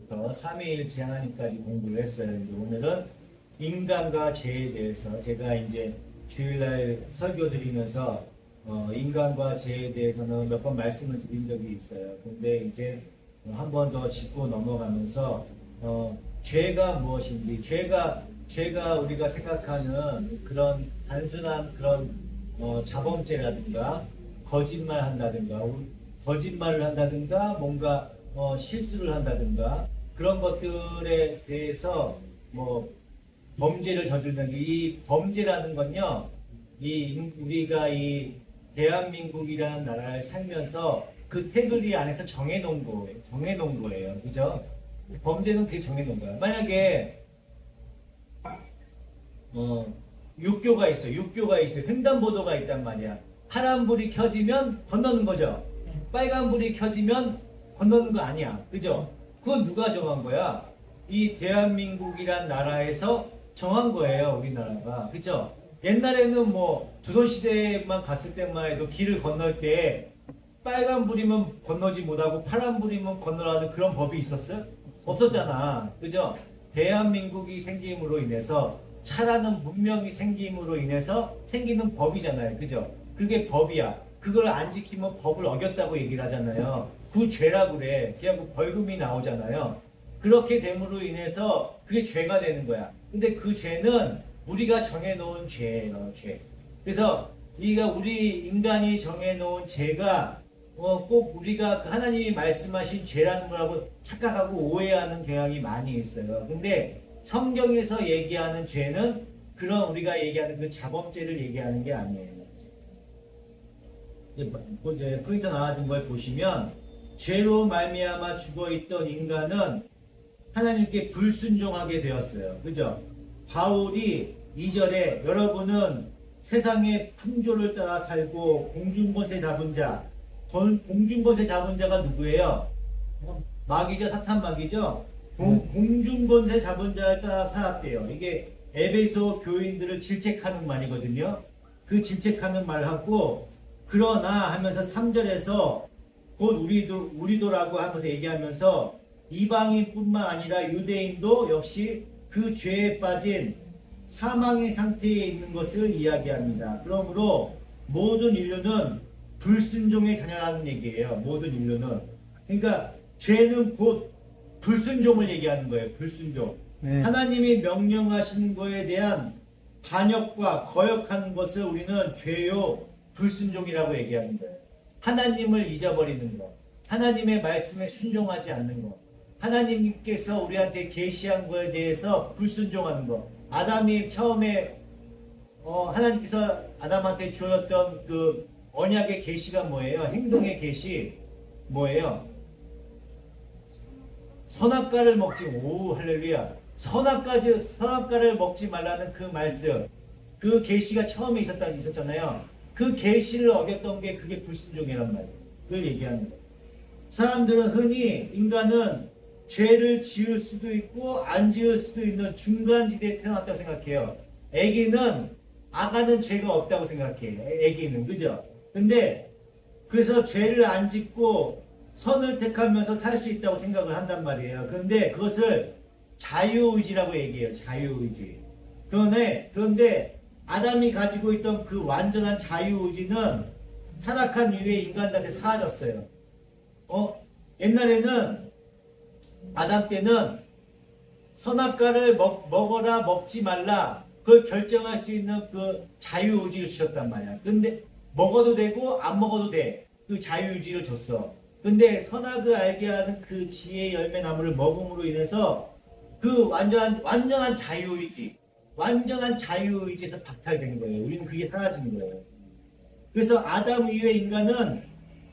하나님부터 삼위일체 하나님까지 공부를 했어요. 이제 오늘은 인간과 죄에 대해서 제가 이제 주일날 설교 드리면서 인간과 죄에 대해서는 몇 번 말씀을 드린 적이 있어요. 근데 이제 한 번 더 짚고 넘어가면서 죄가 무엇인지, 죄가 우리가 생각하는 그런 단순한 그런 자범죄라든가 거짓말을 한다든가 뭔가 실수를 한다든가 그런 것들에 대해서 뭐 범죄를 저지르는 이 범죄라는 건요, 우리가 이 대한민국이라는 나라를 살면서 그 테두리 안에서 정해놓은 거예요. 그죠? 범죄는 그게 정해놓은 거야. 만약에 육교가 있어요. 횡단보도가 있단 말이야. 파란불이 켜지면 건너는 거죠. 빨간불이 켜지면 건너는 거 아니야. 그죠? 그건 누가 정한 거야? 이 대한민국이란 나라에서 정한 거예요. 우리나라가. 그죠? 옛날에는 뭐 조선시대에만 갔을 때만 해도 길을 건널 때 빨간불이면 건너지 못하고 파란불이면 건너라는 그런 법이 있었어요? 없었잖아. 그죠? 대한민국이 생김으로 인해서 차라는 문명이 생김으로 인해서 생기는 법이잖아요. 그죠? 그게 법이야. 그걸 안 지키면 법을 어겼다고 얘기를 하잖아요. 그 죄라고 그래. 그냥 벌금이 나오잖아요. 그렇게 됨으로 인해서 그게 죄가 되는 거야. 근데 그 죄는 우리가 정해놓은 죄예요. 죄. 그래서 우리 인간이 정해놓은 죄가 꼭 우리가 하나님이 말씀하신 죄라는 거라고 착각하고 오해하는 경향이 많이 있어요. 근데 성경에서 얘기하는 죄는 그런 우리가 얘기하는 그 자범죄를 얘기하는 게 아니에요. 이제 프린터 나와준 걸 보시면 죄로 말미암아 죽어있던 인간은 하나님께 불순종하게 되었어요. 그죠? 바울이 2절에 여러분은 세상의 풍조를 따라 살고 공중권세 잡은 자, 공중권세 잡은 자가 누구예요? 마귀죠? 사탄 마귀죠? 공중권세 잡은 자를 따라 살았대요. 이게 에베소 교인들을 질책하는 말이거든요. 그 질책하는 말을 하고 그러나 하면서 3절에서 곧 우리도라고 하면서 얘기하면서 이방인뿐만 아니라 유대인도 역시 그 죄에 빠진 사망의 상태에 있는 것을 이야기합니다. 그러므로 모든 인류는 불순종의 자녀라는 얘기예요. 모든 인류는. 그러니까 죄는 곧 불순종을 얘기하는 거예요. 불순종. 네. 하나님이 명령하신 거에 대한 반역과 거역하는 것을 우리는 죄요 불순종이라고 얘기하는 거예요. 하나님을 잊어버리는 것, 하나님의 말씀에 순종하지 않는 것, 하나님께서 우리한테 계시한 거에 대해서 불순종하는 것. 아담이 처음에 하나님께서 아담한테 주었던 그 언약의 계시가 뭐예요? 행동의 계시 뭐예요? 선악과를 먹지, 오 할렐루야. 선악과를 먹지 말라는 그 말씀, 그 계시가 처음에 있었잖아요. 그 계시를 어겼던 게 그게 불순종이란 말이에요. 그걸 얘기하는 거예요. 사람들은 흔히 인간은 죄를 지을 수도 있고 안 지을 수도 있는 중간지대에 태어났다고 생각해요. 아가는 죄가 없다고 생각해요. 애기는. 그죠? 근데 그래서 죄를 안 짓고 선을 택하면서 살 수 있다고 생각을 한단 말이에요. 근데 그것을 자유의지라고 얘기해요. 자유의지. 그런데 아담이 가지고 있던 그 완전한 자유의지는 타락한 이후에 인간한테 사라졌어요. 옛날에는 아담 때는 선악과를 먹어라 먹지 말라 그걸 결정할 수 있는 그 자유의지를 주셨단 말이야. 근데 먹어도 되고 안 먹어도 돼. 그 자유의지를 줬어. 근데 선악을 알게 하는 그 지혜의 열매 나무를 먹음으로 인해서 그 완전한 자유의지에서 박탈된 거예요. 우리는 그게 사라진 거예요. 그래서 아담 이후에 인간은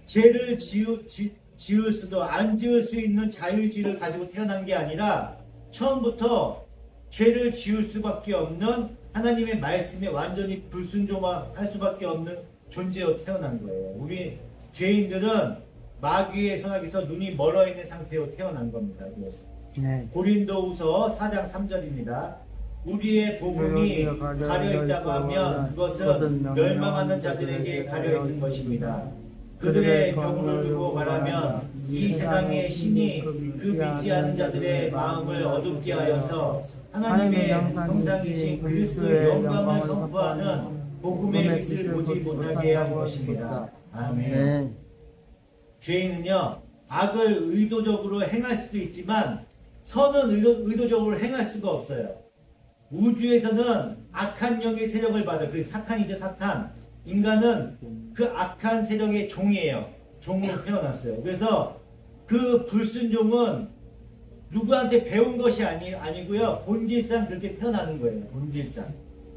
죄를 지을 수도 안 지을 수 있는 자유의지를 가지고 태어난 게 아니라 처음부터 죄를 지을 수밖에 없는 하나님의 말씀에 완전히 불순종할 수밖에 없는 존재로 태어난 거예요. 우리 죄인들은 마귀의 손아귀에서 눈이 멀어 있는 상태로 태어난 겁니다. 그래서 고린도후서 4장 3절입니다. 우리의 복음이 가려있다고 하면 그것은 멸망하는 자들에게 가려있는 것입니다. 그들의 경우를 두고 말하면 이 세상의 신이 그 믿지 않는 자들의 마음을 어둡게 하여서 하나님의 형상이신 그리스도의 영광을 선포하는 복음의 빛을 보지 못하게 한 것입니다. 아멘. 죄인은요, 악을 의도적으로 행할 수도 있지만 선은 의도적으로 행할 수가 없어요. 우주에서는 악한 영의 세력을 받아, 그 사탄이죠, 사탄. 인간은 그 악한 세력의 종이에요. 종으로 태어났어요. 그래서 그 불순종은 누구한테 배운 것이 아니고요. 본질상 그렇게 태어나는 거예요. 본질상.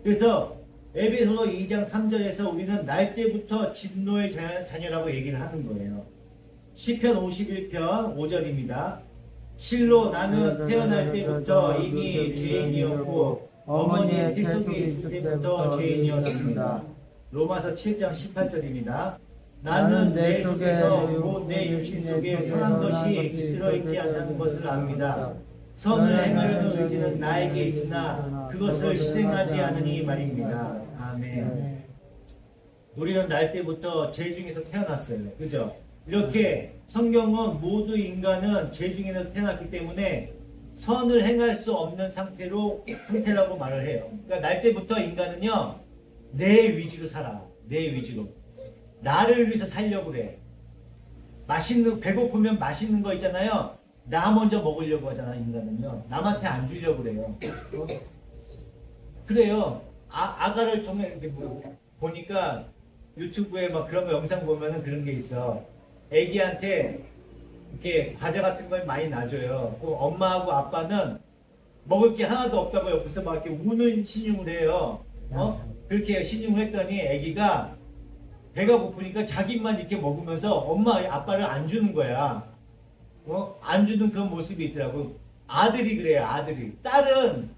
그래서 에베소서 2장 3절에서 우리는 날 때부터 진노의 자녀라고 얘기를 하는 거예요. 시편 51편 5절입니다. 실로 나는 태어날 때부터 이미 죄인이었고 어머니의 태 속에 있을 때부터 죄인이었습니다. 로마서 7장 18절입니다. 나는 내 속에서 곧 내 육신 속에 선한 것이 깃들어 있지 않다는 것을 압니다. 선을 행하려는 의지는 나에게 있으나 그것을 실행하지 않으니 말입니다. 아멘. 우리는 날 때부터 죄 중에서 태어났어요. 그죠? 이렇게 성경은 모두 인간은 죄 중에서 태어났기 때문에 선을 행할 수 없는 상태라고 말을 해요. 그러니까 날 때부터 인간은요, 내 위주로 살아. 내 위주로. 나를 위해서 살려고 그래. 배고프면 맛있는 거 있잖아요. 나 먼저 먹으려고 하잖아, 인간은요. 남한테 안 주려고 그래요. 그래요. 아가를 통해 이렇게 보니까 유튜브에 막 그런 거 영상 보면은 그런 게 있어. 애기한테 이렇게 과자 같은 걸 많이 놔줘요. 엄마하고 아빠는 먹을 게 하나도 없다고 옆에서 막 이렇게 우는 신용을 해요. 그렇게 신용을 했더니 애기가 배가 고프니까 자기만 이렇게 먹으면서 엄마, 아빠를 안 주는 거야. 안 주는 그런 모습이 있더라고. 아들이 그래요, 아들이. 딸은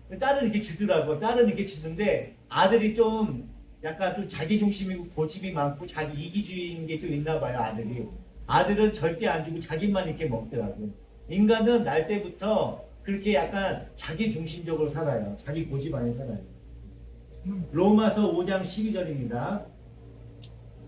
이렇게 주더라고. 딸은 이렇게 주는데 아들이 좀 약간 좀 자기중심이고 고집이 많고 자기 이기주의인 게 좀 있나 봐요, 아들이. 아들은 절대 안 주고 자기만 이렇게 먹더라고. 인간은 날 때부터 그렇게 약간 자기중심적으로 살아요. 자기 고집 안에 살아요. 로마서 5장 12절입니다.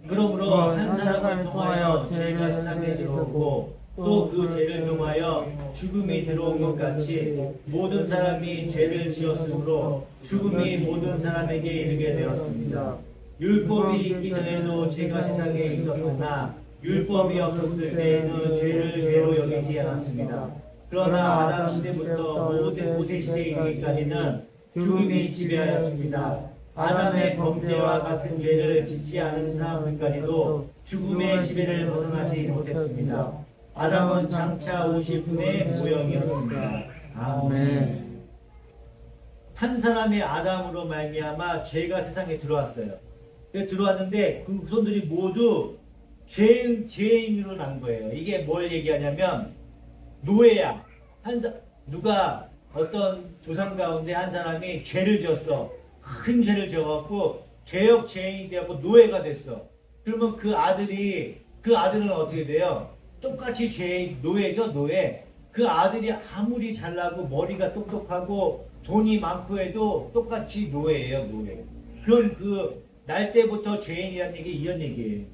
그러므로 한 사람을 통하여 죄가 세상에 들어오고 또 그 죄를 통하여 죽음이 들어온 것 같이 모든 사람이 죄를 지었으므로 죽음이 모든 사람에게 이르게 되었습니다. 율법이 있기 전에도 죄가 세상에 있었으나 율법이 없었을 때에는 죄를 죄로 여기지 않았습니다. 그러나 아담 시대부터 모세 시대에 이르기까지는 죽음이 지배하였습니다. 아담의 범죄와 같은 죄를 짓지 않은 사람들까지도 죽음의 지배를 벗어나지 못했습니다. 아담은 장차 오실 분의 모형이었습니다. 아멘. 한 사람의 아담으로 말미암아 죄가 세상에 들어왔어요. 들어왔는데 그 후손들이 모두 죄인으로 난 거예요. 이게 뭘 얘기하냐면 노예야. 누가 어떤 조상 가운데 한 사람이 죄를 지었어. 큰 죄를 지어갖고 개역 죄인이 되었고 노예가 됐어. 그러면 그 아들은 어떻게 돼요? 똑같이 죄인, 노예죠, 노예. 그 아들이 아무리 잘나고 머리가 똑똑하고 돈이 많고 해도 똑같이 노예예요, 노예. 그런 날 때부터 죄인이라는 얘기 이런 얘기예요.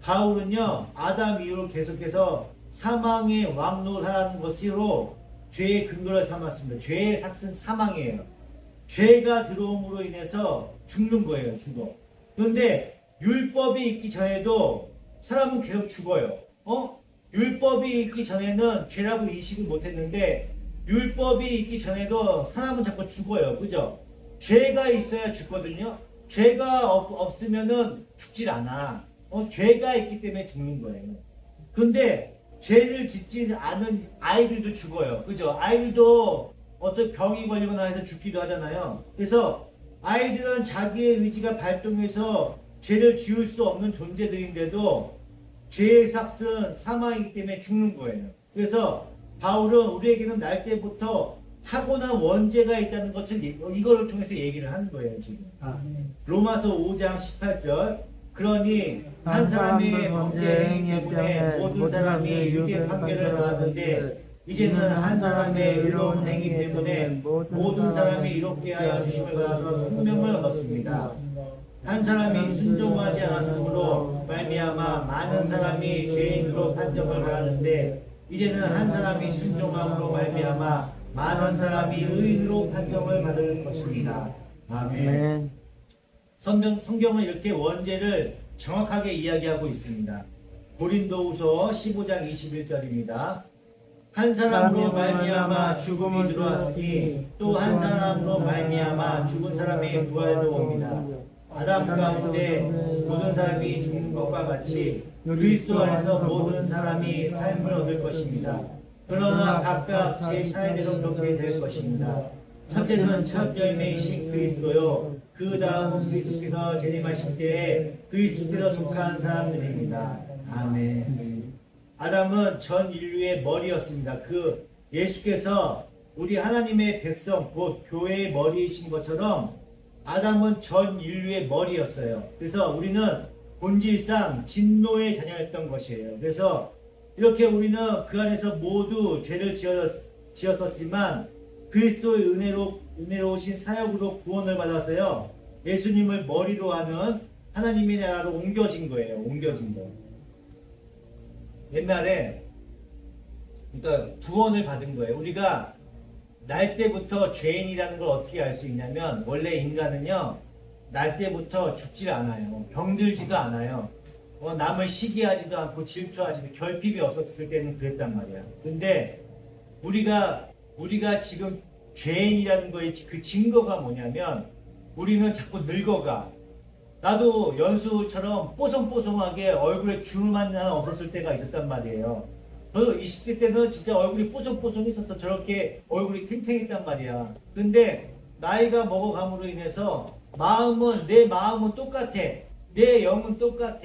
바울은요, 아담 이후로 계속해서 사망의 왕노하는 것으로 죄의 근거를 삼았습니다. 죄의 삭은 사망이에요. 죄가 들어옴으로 인해서 죽는 거예요, 죽어. 그런데 율법이 있기 전에도 사람은 계속 죽어요. 율법이 있기 전에는 죄라고 인식을 못했는데 율법이 있기 전에도 사람은 자꾸 죽어요. 그죠? 죄가 있어야 죽거든요. 죄가 없으면은 죽질 않아. 죄가 있기 때문에 죽는 거예요. 근데 죄를 짓지 않은 아이들도 죽어요. 그죠? 아이들도 어떤 병이 걸리거나 해서 죽기도 하잖아요. 그래서 아이들은 자기의 의지가 발동해서 죄를 지을 수 없는 존재들인데도 죄의 삭은 사망이기 때문에 죽는 거예요. 그래서 바울은 우리에게는 날 때부터 타고난 원죄가 있다는 것을 이거를 통해서 얘기를 하는 거예요, 지금. 로마서 5장 18절. 그러니 한 사람의 범죄 행위 때문에 모든 사람이 유죄 판결을 받았는데 이제는 한 사람의 의로운 행위 때문에 모든 사람이 이롭게 하여 주심을 받아서 생명을 얻었습니다. 한 사람이 순종하지 않았으므로 말미암아 많은 사람이 죄인으로 판정을 받았는데 이제는 한 사람이 순종함으로 말미암아 많은 사람이 의인으로 판정을 받을 것입니다. 아멘. 성경은 이렇게 원죄를 정확하게 이야기하고 있습니다. 고린도후서 15장 21절입니다. 한 사람으로 말미암아 죽음이 들어왔으니 또 한 사람으로 말미암아 죽은 사람의 부활도 옵니다. 아담 가운데 모든 사람이 죽는 것과 같이 그리스도 안에서 모든 사람이 삶을 얻을 것입니다. 그러나 각각 제 차례대로 그렇게 될 것입니다. 첫째는 첫 열매이신 그리스도요. 그 다음은 그리스도께서 재림하실 때에 그리스도께서 속한 사람들입니다. 아멘. 아담은 전 인류의 머리였습니다. 그 예수께서 우리 하나님의 백성 곧 교회의 머리이신 것처럼 아담은 전 인류의 머리였어요. 그래서 우리는 본질상 진노의 자녀였던 것이에요. 그래서 이렇게 우리는 그 안에서 모두 죄를 지었었지만 그리스도의 은혜로우신 사역으로 구원을 받아서요. 예수님을 머리로 하는 하나님의 나라로 옮겨진 거예요. 옮겨진 거. 옛날에 그러니까 구원을 받은 거예요. 우리가 날 때부터 죄인이라는 걸 어떻게 알 수 있냐면 원래 인간은요. 날 때부터 죽질 않아요. 병들지도 않아요. 남을 시기하지도 않고 질투하지도 결핍이 없었을 때는 그랬단 말이야. 근데 우리가 지금 죄인이라는 거의 그 증거가 뭐냐면 우리는 자꾸 늙어가. 나도 연수처럼 뽀송뽀송하게 얼굴에 주름만 하나 없었을 때가 있었단 말이에요. 저도 20대 때는 진짜 얼굴이 뽀송뽀송했었어. 저렇게 얼굴이 탱탱했단 말이야. 근데 나이가 먹어감으로 인해서 내 마음은 똑같아. 내 영은 똑같아.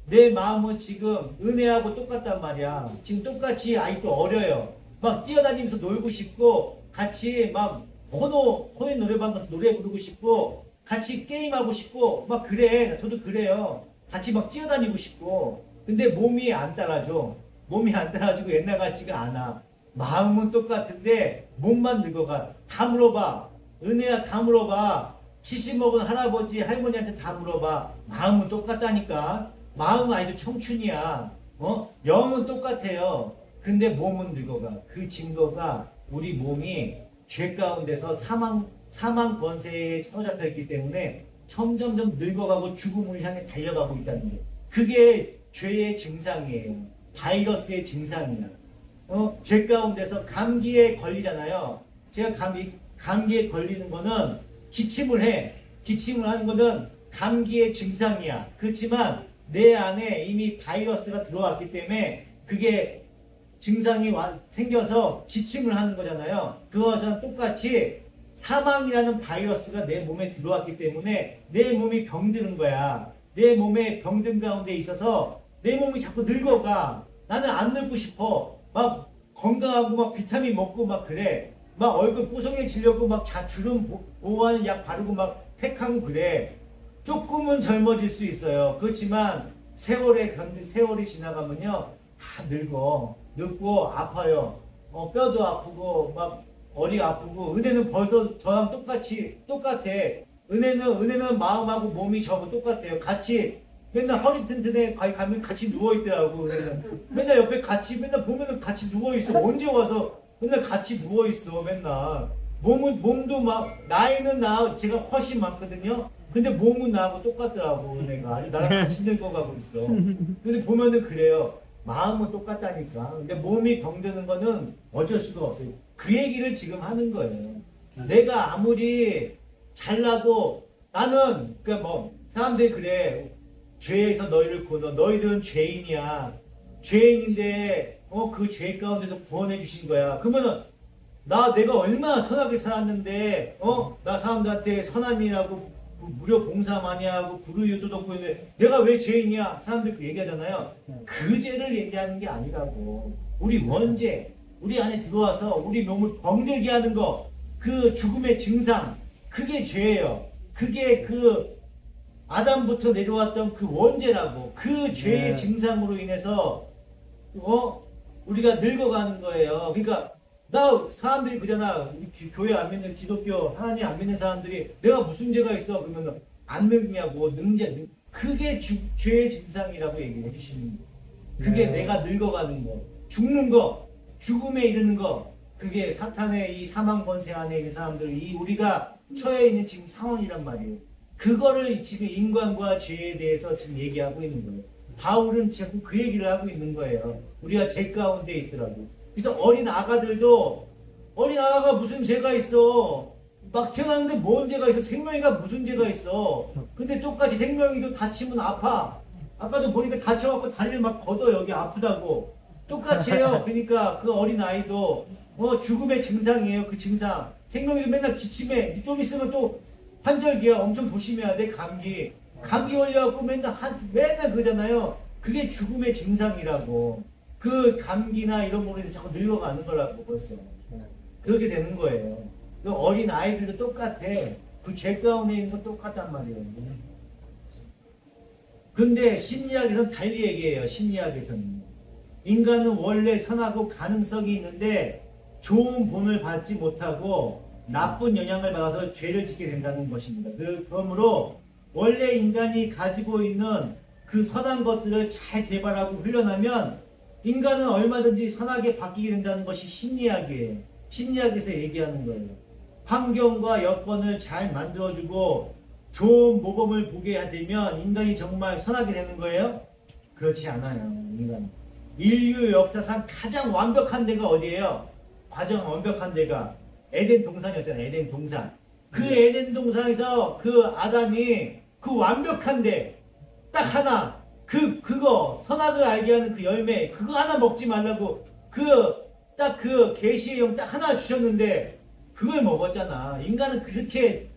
내 마음은 지금 은혜하고 똑같단 말이야. 지금 똑같이 아직도 어려요. 막 뛰어다니면서 놀고 싶고 같이 막 코노 노래방 가서 노래 부르고 싶고 같이 게임하고 싶고 막 그래. 저도 그래요. 같이 막 뛰어다니고 싶고. 근데 몸이 안 따라줘. 몸이 안 따라주고 옛날 같지가 않아. 마음은 똑같은데 몸만 늙어가. 다 물어봐. 은혜야 다 물어봐. 70 먹은 할아버지 할머니한테 다 물어봐. 마음은 똑같다니까. 마음은 아직도 청춘이야. 영은 똑같아요. 근데 몸은 늙어가. 그 증거가 우리 몸이 죄 가운데서 사망 권세에 사로잡혀 있기 때문에 점점점 늙어가고 죽음을 향해 달려가고 있다는 거예요. 그게 죄의 증상이에요. 바이러스의 증상이야. 죄 가운데서 감기에 걸리잖아요. 제가 감기에 걸리는 거는 기침을 해. 기침을 하는 거는 감기의 증상이야. 그렇지만 내 안에 이미 바이러스가 들어왔기 때문에 그게 증상이 생겨서 기침을 하는 거잖아요. 그거와 똑같이 사망이라는 바이러스가 내 몸에 들어왔기 때문에 내 몸이 병드는 거야. 내 몸에 병든 가운데 있어서 내 몸이 자꾸 늙어가. 나는 안 늙고 싶어. 막 건강하고 막 비타민 먹고 막 그래. 막 얼굴 뽀송해지려고 막 주름 보호하는 약 바르고 막 팩하고 그래. 조금은 젊어질 수 있어요. 그렇지만 세월이 지나가면요 다 늙고 아파요. 뼈도 아프고 막 어리가 아프고. 은혜는 벌써 저랑 똑같아. 은혜는 마음하고 몸이 저하고 똑같아요. 같이 맨날 허리 튼튼해 가면 같이 누워있더라고. 은혜는 맨날 옆에 맨날 보면은 같이 누워있어. 언제 와서 맨날 같이 누워있어. 맨날 몸도 막 나이는 제가 훨씬 많거든요. 근데 몸은 나하고 똑같더라고. 은혜가 나랑 같이 늙어가고 있어. 근데 보면은 그래요. 마음은 똑같다니까. 근데 몸이 병드는 거는 어쩔 수가 없어요. 그 얘기를 지금 하는 거예요. 내가 아무리 잘나고 나는 사람들이 그래. 죄에서 너희를 구원해. 너희들은 죄인이야. 죄인인데 그 죄 가운데서 구원해 주신 거야. 그러면은 내가 얼마나 선하게 살았는데 나 사람들한테 선함이라고 무료 봉사 많이 하고 불우유도 돕고 있는데 내가 왜 죄인이야? 사람들 그 얘기하잖아요. 그 죄를 얘기하는 게 아니라고. 우리 원죄, 우리 안에 들어와서 우리 몸을 병들게 하는 거, 그 죽음의 증상, 그게 죄예요. 그게 그 아담부터 내려왔던 그 원죄라고. 그 죄의 증상으로 인해서 우리가 늙어가는 거예요. 그러니까 사람들이 그잖아. 교회 안 믿는 기독교 하나님 안 믿는 사람들이 내가 무슨 죄가 있어? 그러면 안 늙냐고 그게 죄의 증상이라고 얘기해 주시는 거예요. 그게 네. 내가 늙어가는 거, 죽는 거, 죽음에 이르는 거, 그게 사탄의 이 사망 권세 안에 있는 사람들, 이 우리가 처해 있는 지금 상황이란 말이에요. 그거를 지금 인간과 죄에 대해서 지금 얘기하고 있는 거예요. 바울은 자꾸 그 얘기를 하고 있는 거예요. 우리가 죄 가운데 있더라고. 그래서 어린 아가들도 어린 아가가 무슨 죄가 있어? 막 태어났는데 뭔 죄가 있어? 생명이가 무슨 죄가 있어? 근데 똑같이 생명이도 다치면 아파. 아까도 보니까 다쳐갖고 다리를 막 걷어 여기 아프다고. 똑같이 해요. 그러니까 그 어린 아이도 죽음의 증상이에요. 그 증상. 생명이도 맨날 기침해. 좀 있으면 또 환절기야. 엄청 조심해야 돼. 감기 걸려갖고 맨날 그러잖아요. 그게 죽음의 증상이라고. 그 감기나 이런 거로 인해서 자꾸 늙어가는 거라고 벌써. 그렇게 되는 거예요. 그 어린 아이들도 똑같아. 그 죄 가운데 있는 거 똑같단 말이에요. 근데 심리학에서는 달리 얘기해요. 심리학에서는. 인간은 원래 선하고 가능성이 있는데 좋은 본을 받지 못하고 나쁜 영향을 받아서 죄를 짓게 된다는 것입니다. 그러므로 원래 인간이 가지고 있는 그 선한 것들을 잘 개발하고 훈련하면 인간은 얼마든지 선하게 바뀌게 된다는 것이 심리학이에요. 심리학에서 얘기하는 거예요. 환경과 여건을 잘 만들어주고 좋은 모범을 보게 되면 인간이 정말 선하게 되는 거예요? 그렇지 않아요. 인간. 인류 역사상 가장 완벽한 데가 어디예요? 가장 완벽한 데가 에덴 동산이었잖아요. 에덴 동산. 그 에덴 동산에서 그 아담이 그 완벽한 데 딱 하나 그거 선악을 알게 하는 그 열매 그거 하나 먹지 말라고 딱 그 계시의 영 딱 하나 주셨는데 그걸 먹었잖아. 인간은 그렇게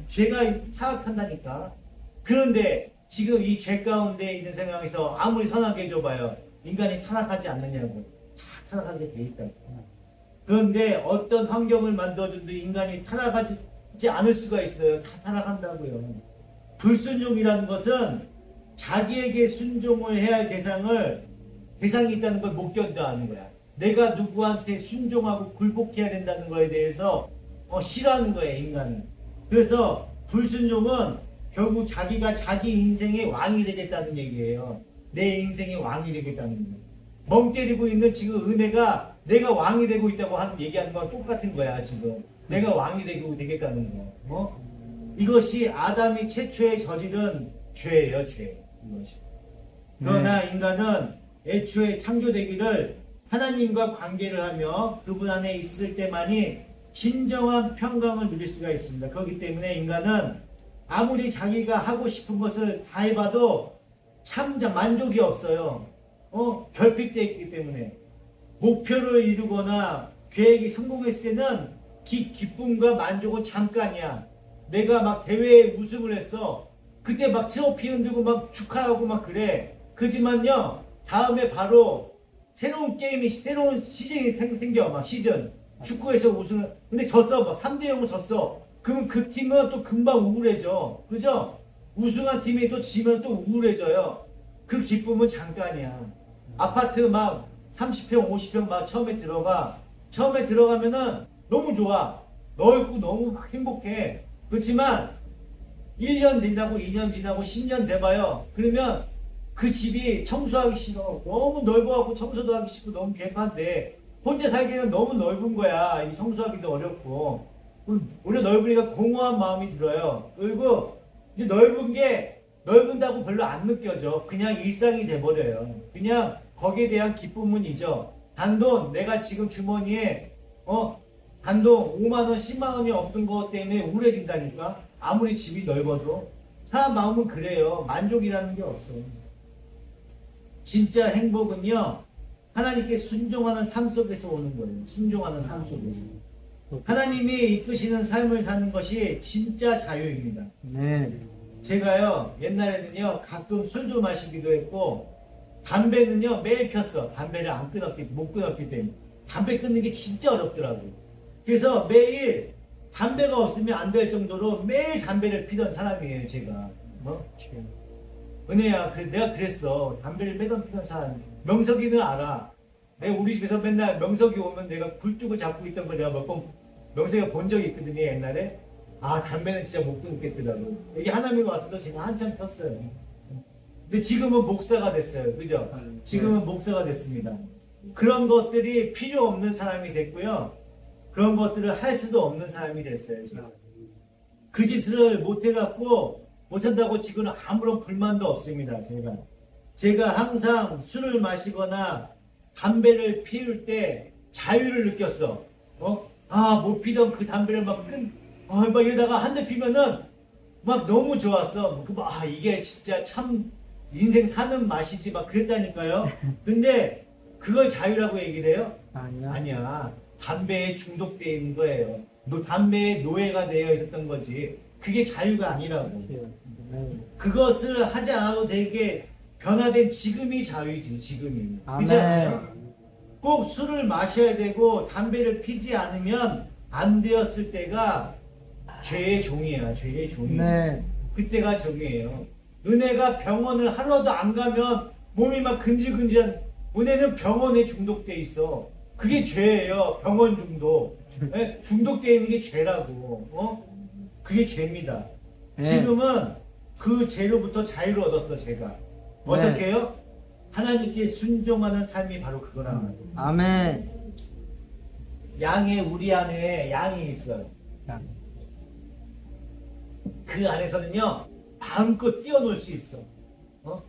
죄가 타락한다니까. 그런데 지금 이 죄 가운데 있는 상황에서 아무리 선하게 해줘봐요. 인간이 타락하지 않느냐고. 다 타락하게 돼 있다. 그런데 어떤 환경을 만들어줘도 인간이 타락하지 않을 수가 있어요. 다 타락한다고요. 불순종이라는 것은 자기에게 순종을 해야 할 대상이 있다는 걸 못 견뎌하는 거야. 내가 누구한테 순종하고 굴복해야 된다는 거에 대해서 싫어하는 거예요, 인간은. 그래서 불순종은 결국 자기가 자기 인생의 왕이 되겠다는 얘기예요. 내 인생의 왕이 되겠다는 거예요. 멍 때리고 있는 지금 은혜가 내가 왕이 되고 있다고 얘기하는 거랑 똑같은 거야, 지금. 내가 왕이 되겠다는 거. 이것이 아담이 최초에 저지른 죄예요, 죄. 이것이. 그러나 인간은 애초에 창조되기를 하나님과 관계를 하며 그분 안에 있을 때만이 진정한 평강을 누릴 수가 있습니다. 그렇기 때문에 인간은 아무리 자기가 하고 싶은 것을 다 해봐도 참 만족이 없어요. 결핍되어 있기 때문에. 목표를 이루거나 계획이 성공했을 때는 기쁨과 만족은 잠깐이야. 내가 막 대회에 우승을 했어. 그때 막 트로피 흔들고 막 축하하고 막 그래. 그지만요, 다음에 바로 새로운 시즌이 생겨. 막 시즌. 축구에서 우승을. 근데 졌어. 막 3대0을 졌어. 그럼 그 팀은 또 금방 우울해져. 그죠? 우승한 팀이 또 지면 또 우울해져요. 그 기쁨은 잠깐이야. 아파트 막 30평, 50평 막 처음에 들어가면은 너무 좋아. 넓고 너무 행복해. 그렇지만 1년 지나고 2년 지나고 10년 돼봐요. 그러면 그 집이 청소하기 싫어. 너무 넓어갖고 청소도 하기 싫고 너무 개판데 혼자 살기는 너무 넓은 거야. 이 청소하기도 어렵고. 오히려 넓으니까 공허한 마음이 들어요. 그리고 이제 넓은다고 별로 안 느껴져. 그냥 일상이 돼버려요. 그냥 거기에 대한 기쁨은 잊어. 단돈 내가 지금 주머니에 단돈 5만원 10만원이 없던 것 때문에 우울해진다니까. 아무리 집이 넓어도. 사람 마음은 그래요. 만족이라는 게 없어. 진짜 행복은요, 하나님께 순종하는 삶 속에서 오는 거예요. 순종하는 삶 속에서. 하나님이 이끄시는 삶을 사는 것이 진짜 자유입니다. 제가요, 옛날에는요, 가끔 술도 마시기도 했고, 담배는요, 매일 폈어. 담배를 못 끊었기 때문에. 담배 끊는 게 진짜 어렵더라고요. 그래서 매일 담배가 없으면 안 될 정도로 매일 담배를 피던 사람이에요, 제가. 은혜야, 내가 그랬어. 담배를 매번 피던 사람. 명석이는 알아. 내가 우리 집에서 맨날 명석이 오면 내가 굴뚝을 잡고 있던 걸 내가 몇 번 명석이가 본 적이 있거든요, 옛날에. 아, 담배는 진짜 못 끊겠더라고. 여기 하나님이 와서도 제가 한참 폈어요. 근데 지금은 목사가 됐어요. 그죠? 지금은 목사가 됐습니다. 그런 것들이 필요 없는 사람이 됐고요. 그런 것들을 할 수도 없는 사람이 됐어요. 제가. 그 짓을 못해갖고, 못한다고 지금은 아무런 불만도 없습니다. 제가 항상 술을 마시거나 담배를 피울 때 자유를 느꼈어. 못 피던 그 담배를 막 이러다가 한 대 피면은 막 너무 좋았어. 이게 진짜 참 인생 사는 맛이지 막 그랬다니까요. 근데 그걸 자유라고 얘기를 해요? 아니야. 담배에 중독되어 있는 거예요. 담배에 노예가 되어 있었던 거지. 그게 자유가 아니라고. 그것을 하지 않아도 되게 변화된 지금이 자유지, 지금이. 그렇잖아요? 꼭 술을 마셔야 되고 담배를 피지 않으면 안 되었을 때가 죄의 종이야, 죄의 종이. 그때가 종이에요. 은혜가 병원을 하루도 안 가면 몸이 막 근질근질한, 은혜는 병원에 중독돼 있어. 그게 죄예요. 병원 중독. 중독되어 있는 게 죄라고. 그게 죄입니다. 지금은 그 죄로부터 자유를 얻었어, 제가. 어떻게 해요? 하나님께 순종하는 삶이 바로 그거란 말이에요. 아멘. 우리 안에 양이 있어요. 그 안에서는요, 마음껏 뛰어놀 수 있어.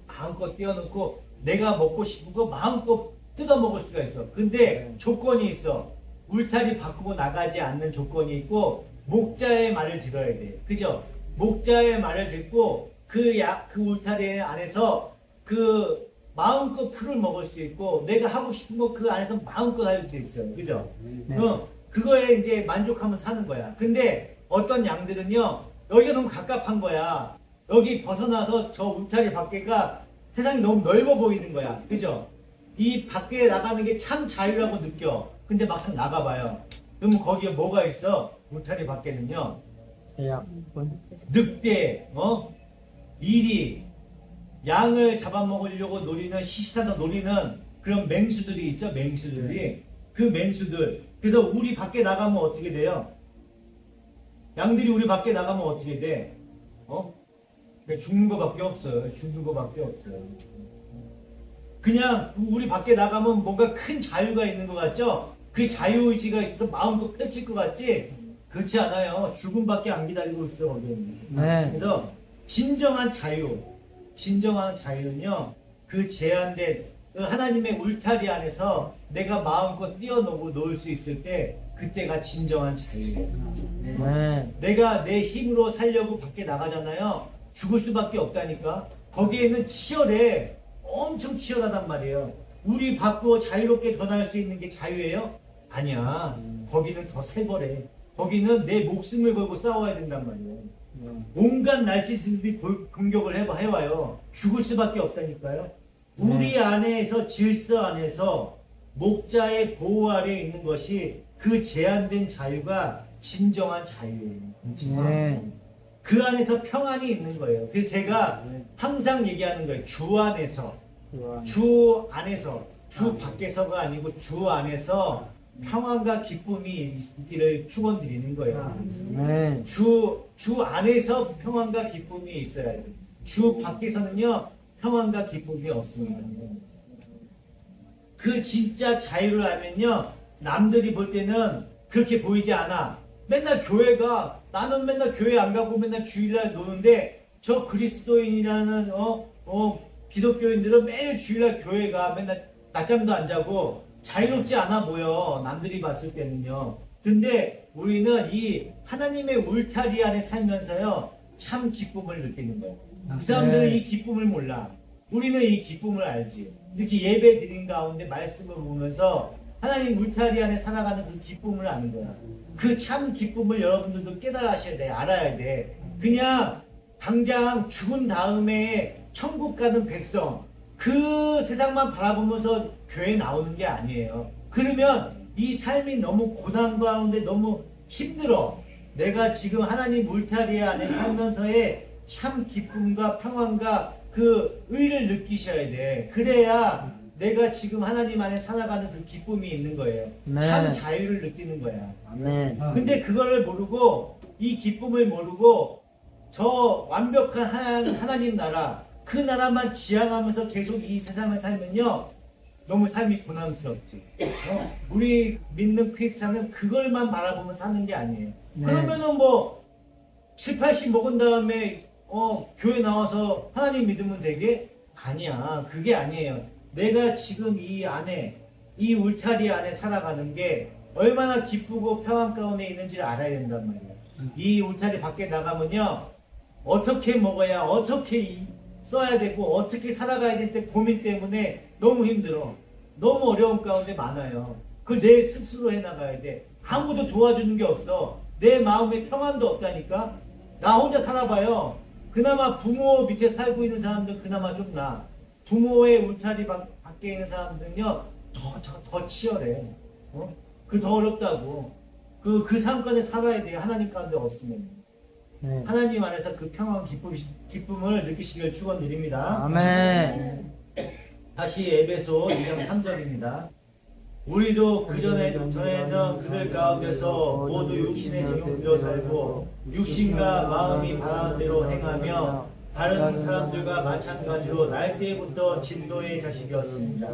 마음껏 뛰어놓고 내가 먹고 싶은 거 마음껏 뜯어 먹을 수가 있어. 근데 조건이 있어. 울타리 바꾸고 나가지 않는 조건이 있고, 목자의 말을 들어야 돼. 그죠? 목자의 말을 듣고 그 울타리 안에서 그 마음껏 풀을 먹을 수 있고, 내가 하고 싶은 거 그 안에서 마음껏 할 수 있어요. 그죠? 그거에 이제 만족하면 사는 거야. 근데 어떤 양들은요, 여기가 너무 갑갑한 거야. 여기 벗어나서 저 울타리 밖에가 세상이 너무 넓어 보이는 거야. 그죠? 이 밖에 나가는 게 참 자유라고 느껴. 근데 막상 나가봐요. 그러면 거기에 뭐가 있어? 울타리 밖에는요, 늑대, 이리, 양을 잡아먹으려고 노리는, 시시하다 노리는 그런 맹수들이 있죠. 맹수들이. 그 맹수들. 그래서 우리 밖에 나가면 어떻게 돼요? 양들이 우리 밖에 나가면 어떻게 돼? 그냥 죽는 거밖에 없어요. 죽는 거밖에 없어요. 그냥 우리 밖에 나가면 뭔가 큰 자유가 있는 것 같죠? 그 자유의지가 있어서 마음껏 펼칠 것 같지? 그렇지 않아요. 죽음밖에 안 기다리고 있어요. 그래서 진정한 자유는요, 그 제한된 그 하나님의 울타리 안에서 내가 마음껏 뛰어놀고 놀 수 있을 때, 그때가 진정한 자유예요. 내가 내 힘으로 살려고 밖에 나가잖아요. 죽을 수밖에 없다니까. 거기에는 치열해. 엄청 치열하단 말이에요. 우리 밖으로 자유롭게 변할 수 있는 게 자유예요? 아니야. 거기는 더 살벌해. 거기는 내 목숨을 걸고 싸워야 된단 말이에요. 온갖 날짓들이 공격을 해와요. 죽을 수밖에 없다니까요. 우리 안에서, 질서 안에서 목자의 보호 아래에 있는 것이 그 제한된 자유가 진정한 자유예요. 그 안에서 평안이 있는 거예요. 그래서 제가 항상 얘기하는 거예요. 주 안에서, 주 밖에서가 아니고 주 안에서 평안과 기쁨이 있기를 축원드리는 거예요. 주 안에서 평안과 기쁨이 있어야 돼요. 주 밖에서는요, 평안과 기쁨이 없습니다. 그 진짜 자유를 알면요, 남들이 볼 때는 그렇게 보이지 않아. 나는 맨날 교회 안 가고 맨날 주일날 노는데, 저 그리스도인이라는 기독교인들은 매일 주일날 교회 가, 맨날 낮잠도 안 자고 자유롭지 않아 보여. 남들이 봤을 때는요. 근데 우리는 이 하나님의 울타리 안에 살면서요, 참 기쁨을 느끼는 거예요. 그 사람들은 이 기쁨을 몰라. 우리는 이 기쁨을 알지. 이렇게 예배 드린 가운데 말씀을 보면서 하나님 울타리 안에 살아가는 그 기쁨을 아는 거야. 그 참 기쁨을 여러분들도 깨달으셔야 돼. 알아야 돼. 그냥 당장 죽은 다음에 천국 가는 백성, 그 세상만 바라보면서 교회 나오는 게 아니에요. 그러면 이 삶이 너무 고난 가운데 너무 힘들어. 내가 지금 하나님 울타리 안에 살면서의 참 기쁨과 평안과 그 의를 느끼셔야 돼. 그래야 내가 지금 하나님 안에 살아가는 그 기쁨이 있는 거예요. 네. 참 자유를 느끼는 거야. 아멘. 근데 그거를 모르고 이 기쁨을 모르고 저 완벽한 하나님 나라 그 나라만 지향하면서 계속 이 세상을 살면요 너무 삶이 고난스럽지. 우리 믿는 크리스찬은 그걸만 바라보면 사는 게 아니에요. 네. 그러면은 뭐 7, 80 먹은 다음에 교회 나와서 하나님 믿으면 되게? 아니야. 그게 아니에요. 내가 지금 이 안에 이 울타리 안에 살아가는 게 얼마나 기쁘고 평안 가운데 있는지를 알아야 된단 말이에요. 이 울타리 밖에 나가면요 어떻게 먹어야 어떻게 써야 되고 어떻게 살아가야 될 때 고민 때문에 너무 힘들어. 너무 어려운 가운데 많아요. 그걸 내 스스로 해나가야 돼. 아무도 도와주는 게 없어. 내 마음에 평안도 없다니까. 나 혼자 살아봐요. 그나마 부모 밑에 살고 있는 사람들 그나마 좀 나아. 부모의 울타리 밖에 있는 사람들은요 더 치열해. 그 더 어렵다고. 그 상권에 살아야 돼요. 하나님 가운데 없으면. 네. 하나님 안에서 그 평안 기쁨을 느끼시길 축원드립니다. 아멘. 다시 에베소 2장 3절입니다. 우리도 전에는 그들 가운데서 모두 육신의 정욕대로 살고 육신과 마음이 바라는 대로 행하며 다른 사람들과 마찬가지로 날 때부터 진노의 자식이었습니다.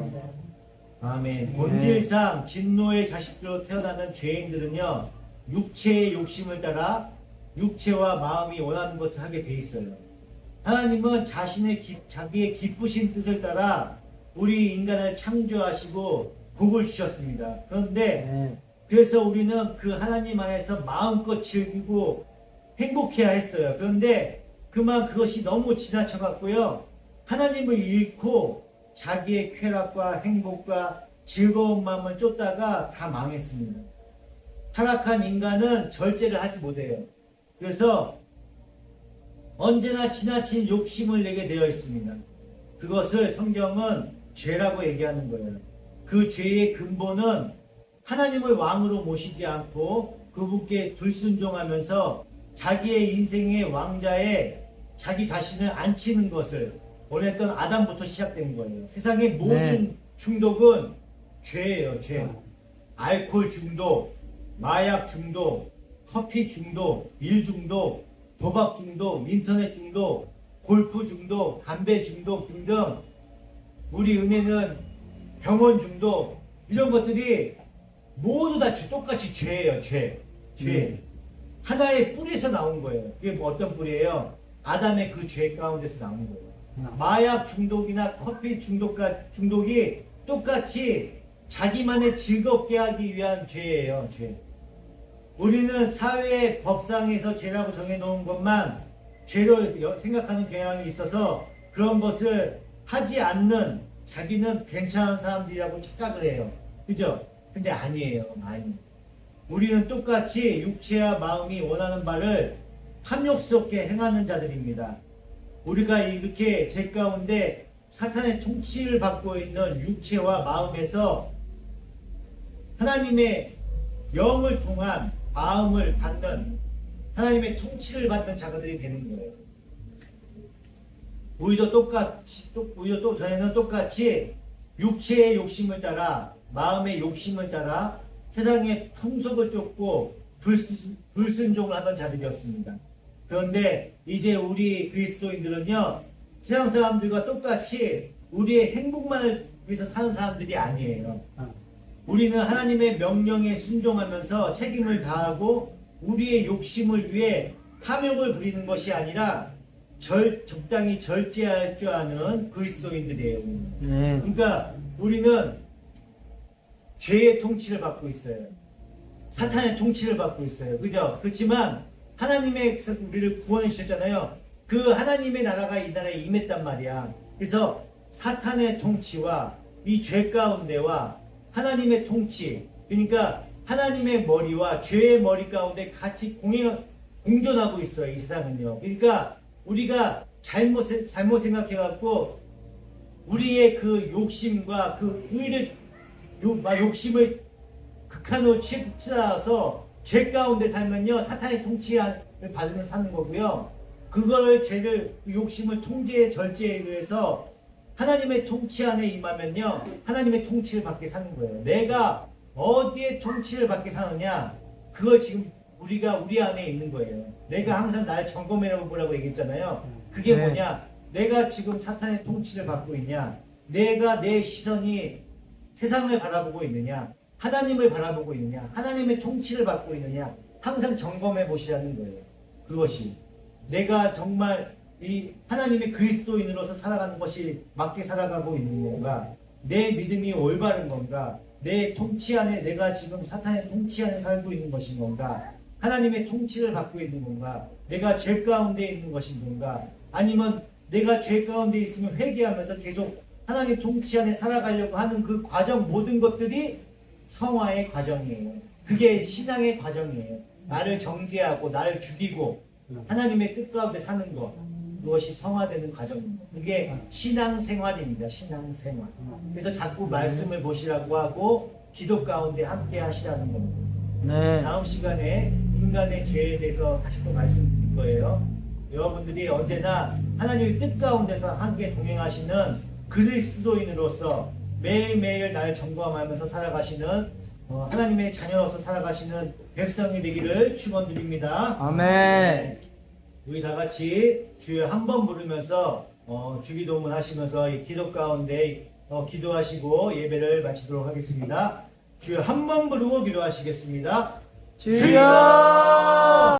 아멘. 본질상 진노의 자식들로 태어나는 죄인들은요 육체의 욕심을 따라 육체와 마음이 원하는 것을 하게 돼 있어요. 하나님은 자기의 기쁘신 뜻을 따라 우리 인간을 창조하시고 복을 주셨습니다. 그런데 그래서 우리는 그 하나님 안에서 마음껏 즐기고 행복해야 했어요. 그런데 그만 그것이 너무 지나쳐 갔고요. 하나님을 잃고 자기의 쾌락과 행복과 즐거운 마음을 쫓다가 다 망했습니다. 타락한 인간은 절제를 하지 못해요. 그래서 언제나 지나친 욕심을 내게 되어 있습니다. 그것을 성경은 죄라고 얘기하는 거예요. 그 죄의 근본은 하나님을 왕으로 모시지 않고 그분께 불순종하면서 자기의 인생의 왕자에 자기 자신을 앉히는 것을 원했던 아담부터 시작된 거예요. 세상의 모든 중독은 죄예요. 죄. 알코올 중독, 마약 중독, 커피 중독, 일 중독, 도박 중독, 인터넷 중독, 골프 중독, 담배 중독 등등 우리 은혜는 병원 중독 이런 것들이 모두 다 똑같이 죄예요. 죄. 하나의 뿌리에서 나온 거예요. 그게 뭐 어떤 뿌리예요? 아담의 그 죄 가운데서 나온 거예요. 마약 중독이나 커피 중독이 똑같이 자기만의 즐겁게 하기 위한 죄예요. 죄. 우리는 사회 법상에서 죄라고 정해놓은 것만 죄로 생각하는 경향이 있어서 그런 것을 하지 않는 자기는 괜찮은 사람들이라고 착각을 해요. 그죠? 근데 아니에요. 아니. 우리는 똑같이 육체와 마음이 원하는 바를 탐욕스럽게 행하는 자들입니다. 우리가 이렇게 죄 가운데 사탄의 통치를 받고 있는 육체와 마음에서 하나님의 영을 통한 마음을 받는 하나님의 통치를 받는 자들이 되는 거예요. 우리도 저희는 똑같이 육체의 욕심을 따라 마음의 욕심을 따라 세상의 풍속을 쫓고 불순종을 하던 자들이었습니다. 그런데 이제 우리 그리스도인들은요 세상 사람들과 똑같이 우리의 행복만을 위해서 사는 사람들이 아니에요. 우리는 하나님의 명령에 순종하면서 책임을 다하고 우리의 욕심을 위해 탐욕을 부리는 것이 아니라 적당히 절제할 줄 아는 그리스도인들이에요. 그러니까 우리는 죄의 통치를 받고 있어요. 사탄의 통치를 받고 있어요. 그죠? 그렇지만 하나님의 우리를 구원해 주셨잖아요. 그 하나님의 나라가 이 나라에 임했단 말이야. 그래서 사탄의 통치와 이 죄 가운데와 하나님의 통치, 그러니까 하나님의 머리와 죄의 머리 가운데 같이 공존하고 있어요. 이 세상은요. 그러니까 우리가 잘못 생각해갖고 우리의 그 욕심과 그 욕심을 극한으로 치닫아서 죄 가운데 살면요 사탄의 통치를 받으면 사는 거고요. 그거를 욕심을 통제에 절제에 의해서 하나님의 통치 안에 임하면요, 하나님의 통치를 받게 사는 거예요. 내가 어디에 통치를 받게 사느냐, 그걸 지금 우리 안에 있는 거예요. 내가 항상 날 점검해 보라고 얘기했잖아요. 그게 네. 뭐냐? 내가 지금 사탄의 통치를 받고 있냐? 내가 내 시선이 세상을 바라보고 있느냐? 하나님을 바라보고 있느냐? 하나님의 통치를 받고 있느냐? 항상 점검해 보시라는 거예요. 그것이 내가 정말 이 하나님의 그리스도인으로서 살아가는 것이 맞게 살아가고 있는 건가? 내 믿음이 올바른 건가? 내 통치 안에 내가 지금 사탄의 통치 안에 살고 있는 것인 건가? 하나님의 통치를 받고 있는 건가? 내가 죄 가운데 있는 것인 건가? 아니면 내가 죄 가운데 있으면 회개하면서 계속 하나님 통치 안에 살아가려고 하는 그 과정, 모든 것들이 성화의 과정이에요. 그게 신앙의 과정이에요. 나를 정죄하고 나를 죽이고 하나님의 뜻 가운데 사는 것, 그것이 성화되는 과정입니다. 그게 신앙생활입니다. 신앙생활. 그래서 자꾸 말씀을 보시라고 하고 기도 가운데 함께 하시라는 겁니다. 네. 다음 시간에 인간의 죄에 대해서 다시 또 말씀드릴 거예요. 여러분들이 언제나 하나님의 뜻 가운데서 함께 동행하시는 그리스도인으로서 매일매일 나를 점검하면서 살아가시는 하나님의 자녀로서 살아가시는 백성이 되기를 축원드립니다. 아멘. 우리 다 같이 주여 한 번 부르면서 주기도문 하시면서 이 기도 가운데 기도하시고 예배를 마치도록 하겠습니다. 주여 한 번 부르고 기도하시겠습니다. 주여!